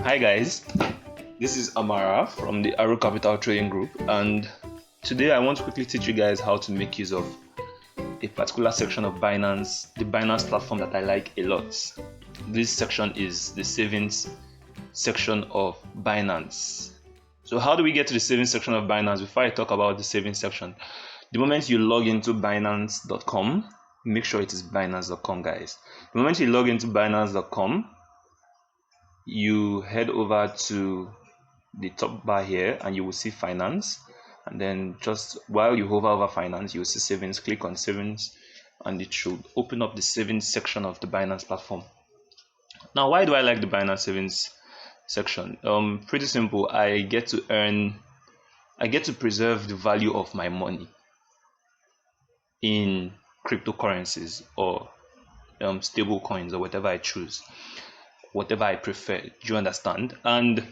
Hi guys, this is Amara from the Arrow Capital Trading Group, and today I want to quickly teach you guys how to make use of a particular section of Binance, the Binance platform that I like a lot. This section is the savings section of Binance. So how do we get to the savings section of Binance? Before I talk about the savings section, the moment you log into Binance.com, make sure it is Binance.com, guys. The moment you log into Binance.com, you head over to the top bar here and you will see finance, and then just while you hover over finance, you will see savings. Click on savings and it should open up the savings section of the Binance platform. Now, why do I like the Binance savings section? Pretty simple. I get to preserve the value of my money in cryptocurrencies or stable coins or whatever I choose, whatever I prefer. Do you understand? And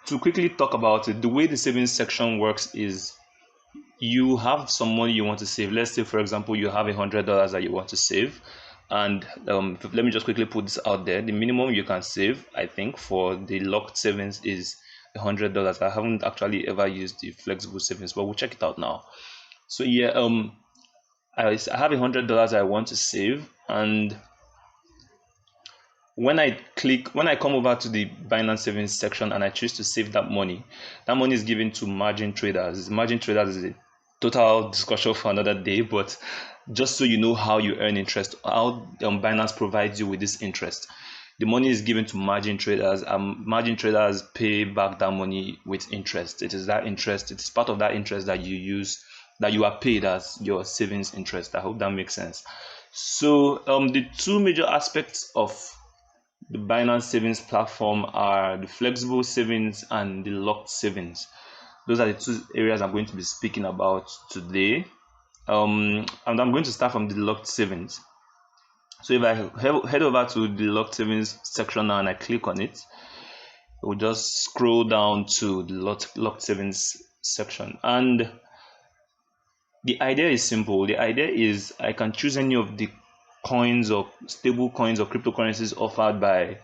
to quickly talk about it, the way the savings section works is you have some money you want to save. Let's say, for example, you have $100 that you want to save. And let me just quickly put this out there. The minimum you can save, I think, for the locked savings is $100. I haven't actually ever used the flexible savings, but we'll check it out now. So yeah, I have $100 I want to save, and when I come over to the Binance savings section and I choose to save that money is given to margin traders. Margin traders is a total discussion for another day, but just so you know how you earn interest, how Binance provides you with this interest. The money is given to margin traders, and margin traders pay back that money with interest. It is that interest, it is part of that interest that you use, that you are paid as your savings interest. I hope that makes sense. So the two major aspects of the Binance savings platform are the flexible savings and the locked savings. Those are the two areas I'm going to be speaking about today. And I'm going to start from the locked savings. So if I head over to the locked savings section now and I click on it, we'll just scroll down to the locked savings section. And the idea is simple. The idea is I can choose any of the coins or stable coins or cryptocurrencies offered by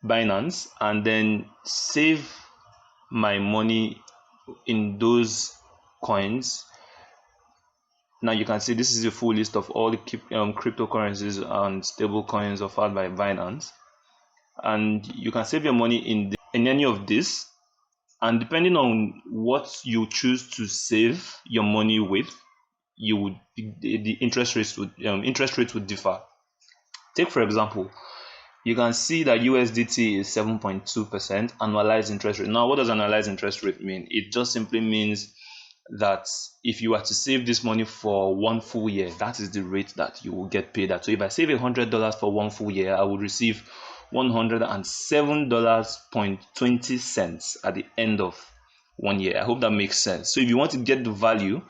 Binance and then save my money in those coins. Now you can see this is a full list of all the cryptocurrencies and stable coins offered by Binance, and you can save your money in any of this, and depending on what you choose to save your money with, the interest rates would differ. Take for example, you can see that USDT is 7.2% annualized interest rate. Now, what does annualized interest rate mean? It just simply means that if you are to save this money for one full year, that is the rate that you will get paid at. So if I save $100 for one full year, I will receive $107.20 at the end of 1 year. I hope that makes sense. So if you want to get the value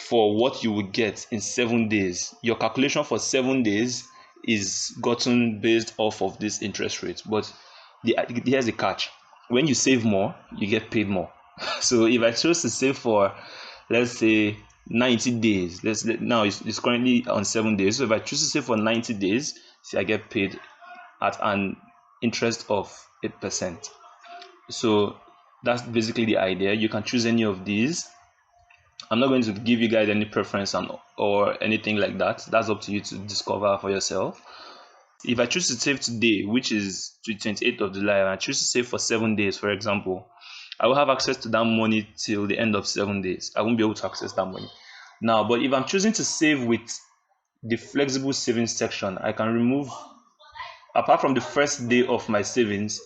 for what you will get in 7 days, your calculation for 7 days is gotten based off of this interest rate. But here's the catch: when you save more, you get paid more. So if I chose to save for, let's say, 90 days, now it's currently on 7 days. So if I choose to save for 90 days, see, I get paid at an interest of 8%. So that's basically the idea. You can choose any of these. I'm not going to give you guys any preference or anything like that. That's up to you to discover for yourself. If I choose to save today, which is the 28th of July, and I choose to save for 7 days, for example, I will have access to that money till the end of 7 days. I won't be able to access that money now. But if I'm choosing to save with the flexible savings section, I can remove, apart from the first day of my savings,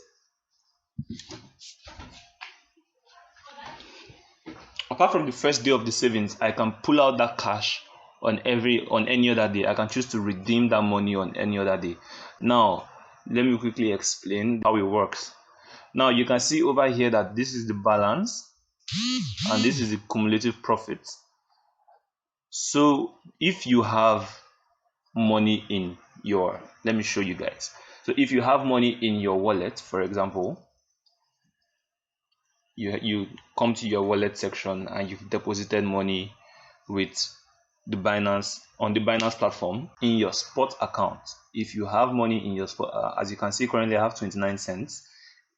apart from the first day of the savings, I can pull out that cash on any other day. I can choose to redeem that money on any other day. Now, let me quickly explain how it works. Now, you can see over here that this is the balance and this is the cumulative profit. So if you have money in your, let me show you guys. So if you have money in your wallet, for example, you come to your wallet section and you've deposited money with the Binance platform in your spot account. If you have money in your spot, as you can see currently I have 29 cents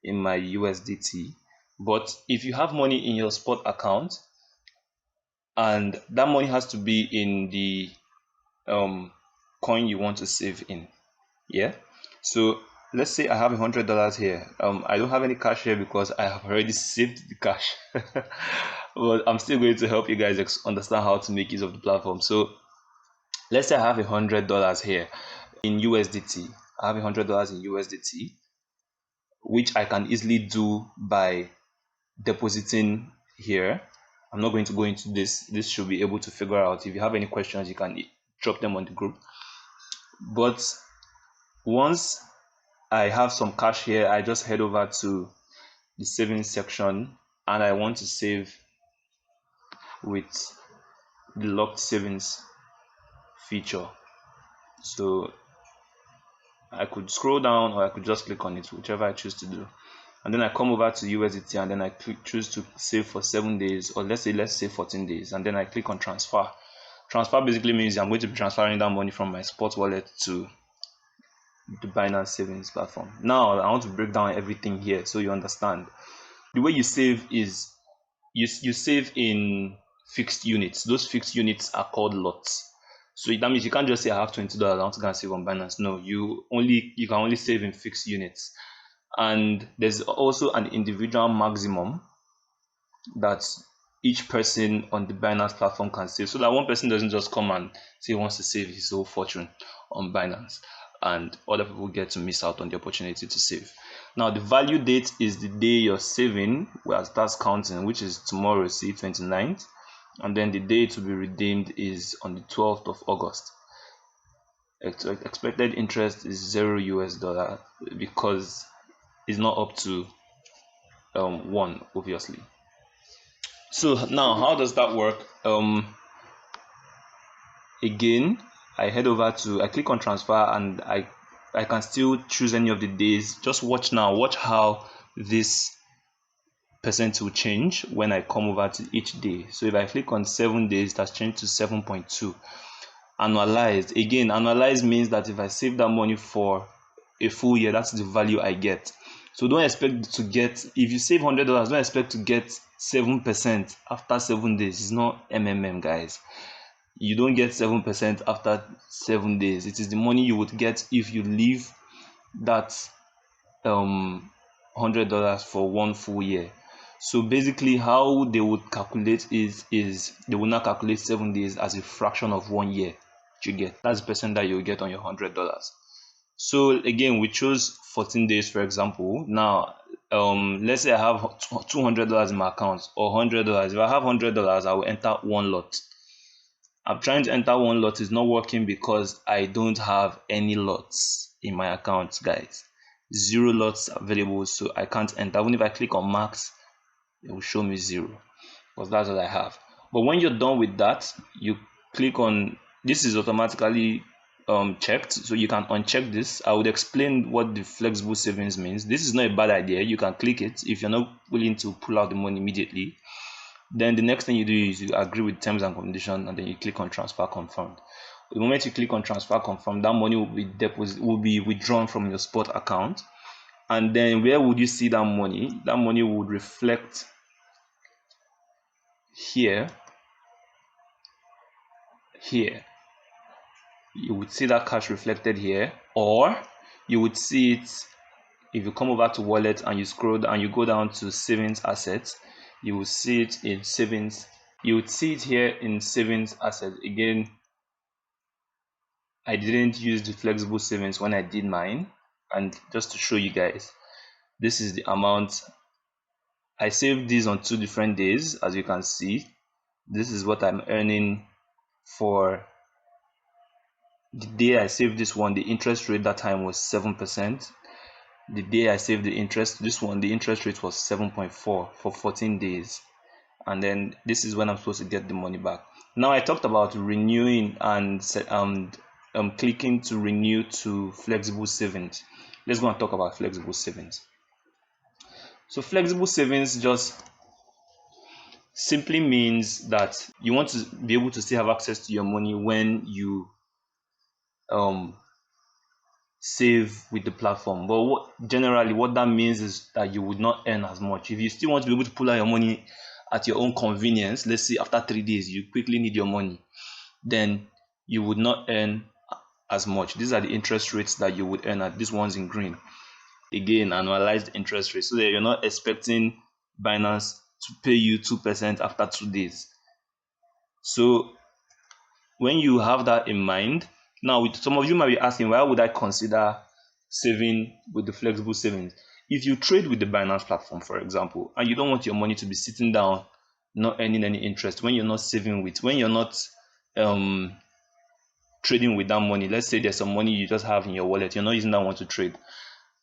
in my USDT. But if you have money in your spot account, and that money has to be in the coin you want to save in. Yeah. So let's say I have $100 here. I don't have any cash here because I have already saved the cash. But I'm still going to help you guys understand how to make use of the platform. So let's say I have $100 here in USDT. I have $100 in USDT, which I can easily do by depositing here. I'm not going to go into this. This should be able to figure out. If you have any questions, you can drop them on the group. But once I have some cash here, I just head over to the savings section and I want to save with the locked savings feature. So I could scroll down or I could just click on it, whichever I choose to do. And then I come over to USDT and then I choose to save for 7 days, or let's say 14 days, and then I click on transfer. Transfer basically means I'm going to be transferring that money from my spot wallet to the Binance Savings platform. Now I want to break down everything here so you understand. The way you save is you save in fixed units. Those fixed units are called lots. So that means you can't just say I have $20, I want to go and save on Binance. No, you can only save in fixed units. And there's also an individual maximum that each person on the Binance platform can save, so that one person doesn't just come and say he wants to save his whole fortune on Binance and other people get to miss out on the opportunity to save. Now the value date is the day you're saving, where it starts counting, which is tomorrow, see 29th, and then the day to be redeemed is on the 12th of August. Expected interest is $0 because it's not up to 1, obviously. So now how does that work? Again, I click on transfer and I can still choose any of the days. Just watch now, watch how this percent will change when I come over to each day. So if I click on 7 days, that's changed to 7.2. Annualized, again, annualized means that if I save that money for a full year, that's the value I get. So don't expect to get, if you save $100, don't expect to get 7% after 7 days. It's not guys. You don't get 7% after 7 days. It is the money you would get if you leave that $100 for 1 full year. So basically how they would calculate is they will not calculate 7 days as a fraction of 1 year. You get, that's the percent that you get on your $100. So again, we chose 14 days, for example. Now let's say I have $200 in my account, or $100. If I have $100, I will enter 1 lot. I'm trying to enter 1 lot, is not working because I don't have any lots in my account, guys. 0 lots available, so I can't enter. Even if I click on max, it will show me 0 because that's what I have. But when you're done with that, you click on, this is automatically checked, so you can uncheck this. I would explain what the flexible savings means. This is not a bad idea. You can click it if you're not willing to pull out the money immediately. Then the next thing you do is you agree with terms and conditions, and then you click on transfer confirmed. The moment you click on transfer confirmed, that money will be withdrawn from your spot account. And then where would you see that money? That money would reflect here. You would see that cash reflected here, or you would see it if you come over to wallet and you scroll down and you go down to savings assets. You will see it in savings. You would see it here in savings assets. Again, I didn't use the flexible savings when I did mine, and just to show you guys, this is the amount I saved. These on 2 different days. As you can see, this is what I'm earning for the day I saved this one. The interest rate that time was 7%. The day I saved the interest, this one, the interest rate was 7.4 for 14 days. And then this is when I'm supposed to get the money back. Now I talked about renewing and clicking to renew to flexible savings. Let's go and talk about flexible savings. So flexible savings, just simply means that you want to be able to still have access to your money when you um save with the platform. But generally what that means is that you would not earn as much. If you still want to be able to pull out your money at your own convenience, let's say after 3 days you quickly need your money, then you would not earn as much. These are the interest rates that you would earn at this one's in green. Again, annualized interest rate, so that you're not expecting Binance to pay you 2% after 2 days. So when you have that in mind, now with some of you might be asking, why would I consider saving with the flexible savings? If you trade with the Binance platform, for example, and you don't want your money to be sitting down, not earning any interest, when you're not saving with, when you're not um, trading with that money, let's say there's some money you just have in your wallet, you're not using that one to trade,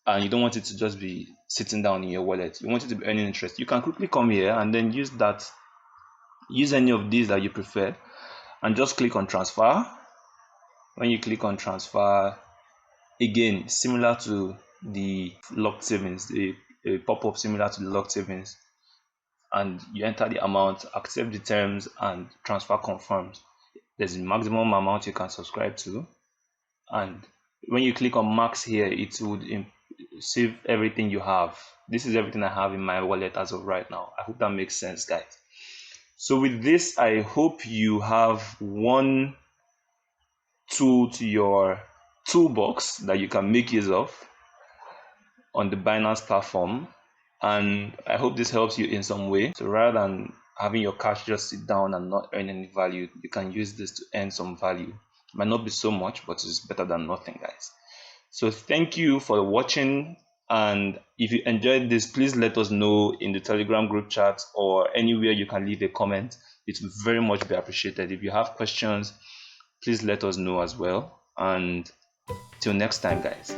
and you don't want it to just be sitting down in your wallet, you want it to be earning interest, you can quickly come here and then use any of these that you prefer, and just click on transfer. When you click on transfer, again, similar to the locked savings, a pop-up similar to the locked savings, and you enter the amount, accept the terms, and transfer confirms. There's a maximum amount you can subscribe to, and when you click on max here, it would save everything you have. This is everything I have in my wallet as of right now. I hope that makes sense, guys. So with this, I hope you have one tool to your toolbox that you can make use of on the Binance platform, and I hope this helps you in some way. So rather than having your cash just sit down and not earn any value, you can use this to earn some value. It might not be so much, but it's better than nothing, guys. So thank you for watching, and if you enjoyed this, please let us know in the Telegram group chat or anywhere you can leave a comment. It will very much be appreciated. If you have questions, please let us know as well, and till next time, guys.